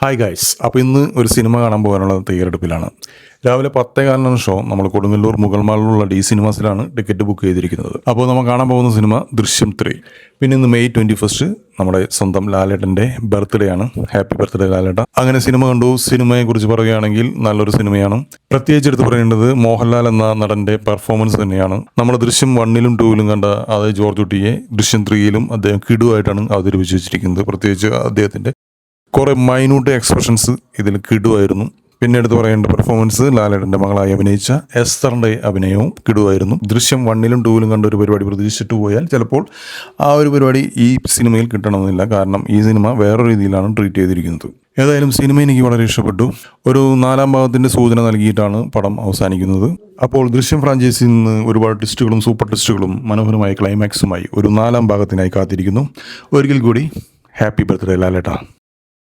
Hi guys, അപ്പോൾ ഇന്ന് ഒരു സിനിമ കാണാൻ പോകാനുള്ള തയ്യാറെടുപ്പിലാണ്. രാവിലെ 10:15 ഷോ നമ്മൾ കൊടുങ്ങല്ലൂർ മുഗൾ മാളിലുള്ള ഡി സിനിമാസിലാണ് ടിക്കറ്റ് ബുക്ക് ചെയ്തിരിക്കുന്നത്. അപ്പോൾ നമ്മൾ കാണാൻ പോകുന്ന സിനിമ ദൃശ്യം 3. പിന്നെ ഇന്ന് May 21 നമ്മുടെ സ്വന്തം ലാലേട്ടൻ്റെ ബർത്ത്ഡേ ആണ്. ഹാപ്പി ബർത്ത്ഡേ ലാലേട്ട. അങ്ങനെ സിനിമ കണ്ടു. സിനിമയെക്കുറിച്ച് പറയുകയാണെങ്കിൽ നല്ലൊരു സിനിമയാണ്. പ്രത്യേകിച്ച് എടുത്ത് പറയേണ്ടത് മോഹൻലാൽ എന്ന നടൻ്റെ പെർഫോമൻസ് തന്നെയാണ്. നമ്മൾ ദൃശ്യം 1ലും 2ലും കണ്ട അതേ ജോർജ് കുട്ടിയെ ദൃശ്യം 3ലും അദ്ദേഹം കിടുവായിട്ടാണ് അവതരിപ്പിച്ച് വെച്ചിരിക്കുന്നത്. പ്രത്യേകിച്ച് അദ്ദേഹത്തിൻ്റെ കുറേ മൈന്യൂട്ട് എക്സ്പ്രഷൻസ് ഇതിൽ കിടുവായിരുന്നു. പിന്നെ എടുത്ത് പറയേണ്ട പെർഫോമൻസ് ലാലേട്ടൻ്റെ മകളായി അഭിനയിച്ച എസ്തറിൻ്റെ അഭിനയവും കിടുവായിരുന്നു. ദൃശ്യം 1ലും 2ലും കണ്ട ഒരു പരിപാടി പ്രതീക്ഷിച്ചിട്ട് പോയാൽ ചിലപ്പോൾ ആ ഒരു പരിപാടി ഈ സിനിമയിൽ കിട്ടണമെന്നില്ല. കാരണം ഈ സിനിമ വേറെ രീതിയിലാണ് ട്രീറ്റ് ചെയ്തിരിക്കുന്നത്. ഏതായാലും സിനിമ എനിക്ക് വളരെ ഇഷ്ടപ്പെട്ടു. ഒരു 4ാം ഭാഗത്തിൻ്റെ സൂചന നൽകിയിട്ടാണ് പടം അവസാനിക്കുന്നത്. അപ്പോൾ ദൃശ്യം ഫ്രാഞ്ചൈസിയിൽ നിന്ന് ഒരുപാട് ട്വിസ്റ്റുകളും സൂപ്പർ ട്വിസ്റ്റുകളും മനോഹരമായ ക്ലൈമാക്സുമായി ഒരു 4ാം ഭാഗത്തിനായി കാത്തിരിക്കുന്നു. ഒരിക്കൽ കൂടി ഹാപ്പി ബർത്ത്ഡേ ലാലേട്ട.